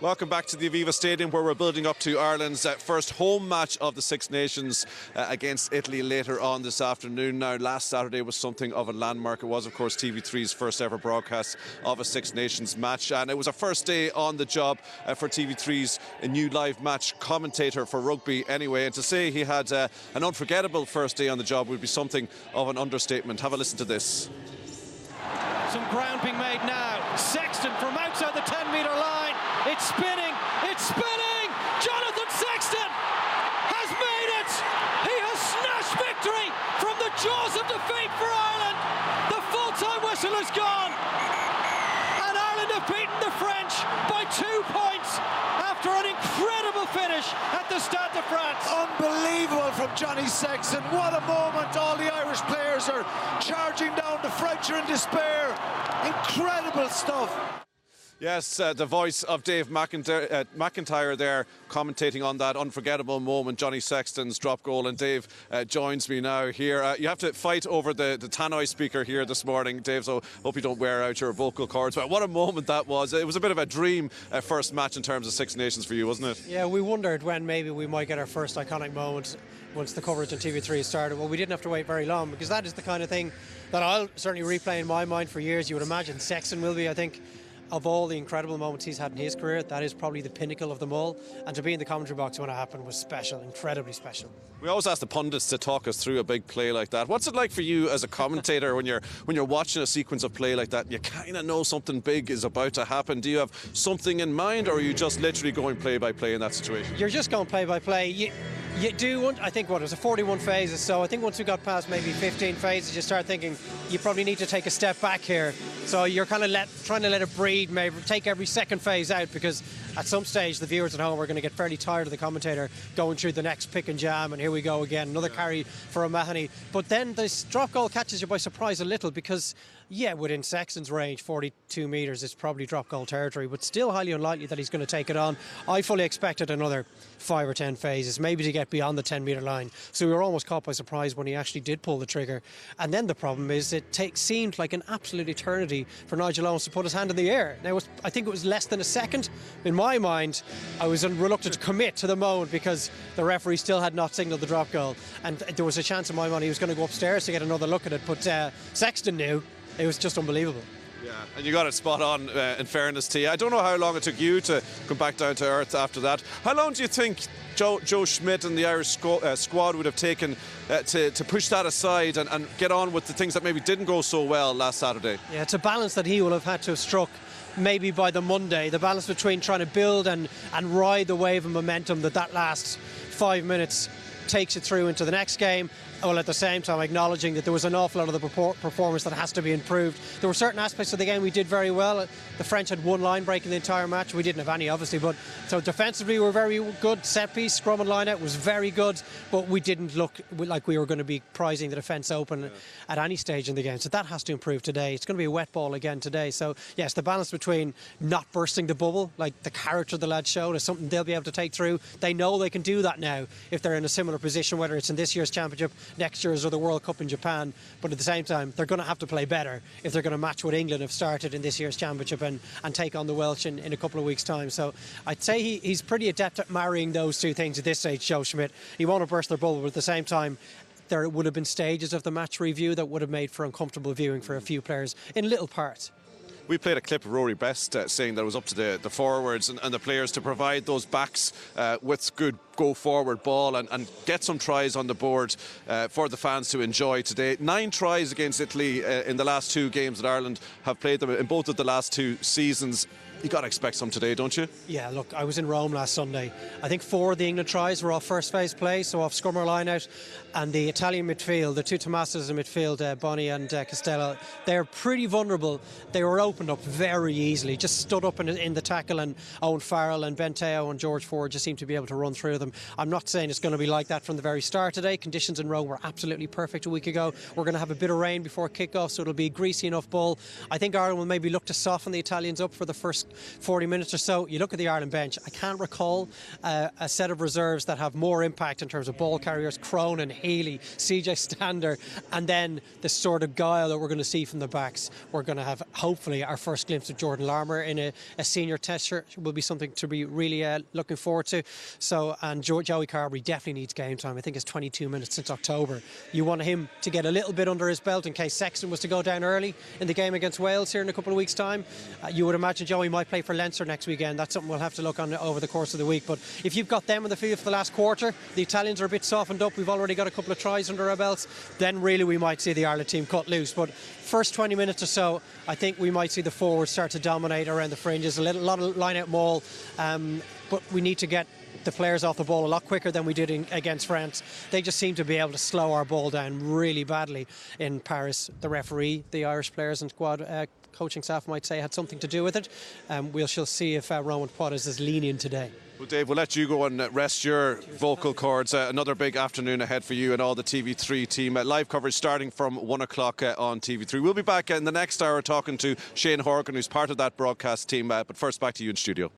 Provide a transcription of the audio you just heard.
Welcome back to the Aviva Stadium, where we're building up to Ireland's first home match of the Six Nations against Italy later on this afternoon. Now, last Saturday was something of a landmark. It was, of course, TV3's first ever broadcast of a Six Nations match, and it was a first day on the job for TV3's new live match commentator for rugby anyway. And to say he had an unforgettable first day on the job would be something of an understatement. Have a listen to this. Some ground being made now. Sexton from outside the 10-metre line. It's spinning. It's spinning. Jonathan Sexton has made it. He has snatched victory from the jaws of defeat for Ireland. The full-time whistle is gone. And Ireland have beaten the French by 2 points after an incredible finish at the Stade de France. Unbelievable from Johnny Sexton. What a moment. All the Irish players are charging down the French are in despair. Incredible stuff. Yes, the voice of Dave Mcintyre there commentating on that unforgettable moment, Johnny Sexton's drop goal. And Dave joins me now here. You have to fight over the tannoy speaker here this morning, Dave, so hope you don't wear out your vocal cords. But what a moment that was. It was a bit of a dream first match in terms of Six Nations for you, wasn't it? Yeah, we wondered when maybe we might get our first iconic moment once the coverage on TV3 started. Well, we didn't have to wait very long, because that is the kind of thing that I'll certainly replay in my mind for years. You would imagine Sexton will be, I think, of all the incredible moments he's had in his career, that is probably the pinnacle of them all. And to be in the commentary box when it happened was special, incredibly special. We always ask the pundits to talk us through a big play like that. What's it like for you as a commentator when you're watching a sequence of play like that and you kind of know something big is about to happen? Do you have something in mind, or are you just literally going play by play in that situation? You're just going play by play. You do want, I think, what, it was a 41 phases, so I think once we got past maybe 15 phases, you start thinking you probably need to take a step back here. So you're kind of trying to let it breathe, maybe take every second phase out, because at some stage the viewers at home are going to get fairly tired of the commentator going through the next pick and jam, and here we go again, another carry for O'Mahony. But then this drop goal catches you by surprise a little, because yeah, within Sexton's range, 42 metres, it's probably drop goal territory, but still highly unlikely that he's going to take it on. I fully expected another 5 or 10 phases, maybe to get beyond the 10-metre line. So we were almost caught by surprise when he actually did pull the trigger. And then the problem is it seemed like an absolute eternity for Nigel Owens to put his hand in the air. Now, I think it was less than a second. In my mind, I was reluctant to commit to the moment because the referee still had not signalled the drop goal. And there was a chance in my mind he was going to go upstairs to get another look at it, but Sexton knew. It was just unbelievable. Yeah, and you got it spot on, in fairness to you. I don't know how long it took you to come back down to earth after that. How long do you think Joe Schmidt and the Irish squad would have taken to push that aside and get on with the things that maybe didn't go so well last Saturday? Yeah, it's a balance that he will have had to have struck maybe by the Monday, the balance between trying to build and ride the wave of momentum that last 5 minutes takes it through into the next game, while at the same time acknowledging that there was an awful lot of the performance that has to be improved. There were certain aspects of the game we did very well. The French had one line break in the entire match. We didn't have any, obviously, but so defensively we were very good. Set piece, scrum and line out was very good, but we didn't look like we were going to be prizing the defence open at any stage in the game. So that has to improve today. It's going to be a wet ball again today. So yes, the balance between not bursting the bubble, like the character the lads showed, is something they'll be able to take through. They know they can do that now if they're in a similar position, whether it's in this year's championship, next year's, or the World Cup in Japan. But at the same time, they're going to have to play better if they're going to match what England have started in this year's championship and take on the Welsh in a couple of weeks' time. So I'd say he's pretty adept at marrying those two things at this stage, Joe Schmidt. He won't have burst their bubble, but at the same time, there would have been stages of the match review that would have made for uncomfortable viewing for a few players in little parts. We played a clip of Rory Best saying that it was up to the forwards and the players to provide those backs with good go-forward ball and get some tries on the board for the fans to enjoy today. 9 tries against Italy in the last 2 games that Ireland have played them in both of the last 2 seasons. You got to expect some today, don't you? Yeah, look, I was in Rome last Sunday. I think 4 of the England tries were off first phase play, so off scrum or line out. And the Italian midfield, the 2 Tomasas in midfield, Boni and Costello, they're pretty vulnerable. They were opened up very easily, just stood up in the tackle, and Owen Farrell and Ben Teo and George Ford just seemed to be able to run through them. I'm not saying it's going to be like that from the very start today. Conditions in Rome were absolutely perfect a week ago. We're going to have a bit of rain before kick-off, so it'll be a greasy enough ball. I think Ireland will maybe look to soften the Italians up for the first 40 minutes or so. You look at the Ireland bench, I can't recall a set of reserves that have more impact in terms of ball carriers. Cronin, Healy, CJ Stander, and then the sort of guile that we're going to see from the backs. We're going to have, hopefully, our first glimpse of Jordan Larmour in a senior test shirt. Will be something to be really looking forward to. So, and Joey Carberry definitely needs game time. I think it's 22 minutes since October. You want him to get a little bit under his belt in case Sexton was to go down early in the game against Wales here in a couple of weeks' time. You would imagine Joey might play for Leinster next weekend. That's something we'll have to look on over the course of the week. But if you've got them in the field for the last quarter, the Italians are a bit softened up. We've already got a couple of tries under our belts. Then really we might see the Ireland team cut loose. But first 20 minutes or so, I think we might see the forwards start to dominate around the fringes. A lot of line-out maul. But we need to get the players off the ball a lot quicker than we did against France. They just seem to be able to slow our ball down really badly in Paris. The referee, the Irish players and squad coaching staff might say had something to do with it. We shall see if Roman Potters is lenient today. Well, Dave, we'll let you go and rest your vocal cords. Another big afternoon ahead for you and all the TV3 team. Live coverage starting from 1 o'clock on TV3. We'll be back in the next hour talking to Shane Horgan, who's part of that broadcast team. But first, back to you in studio.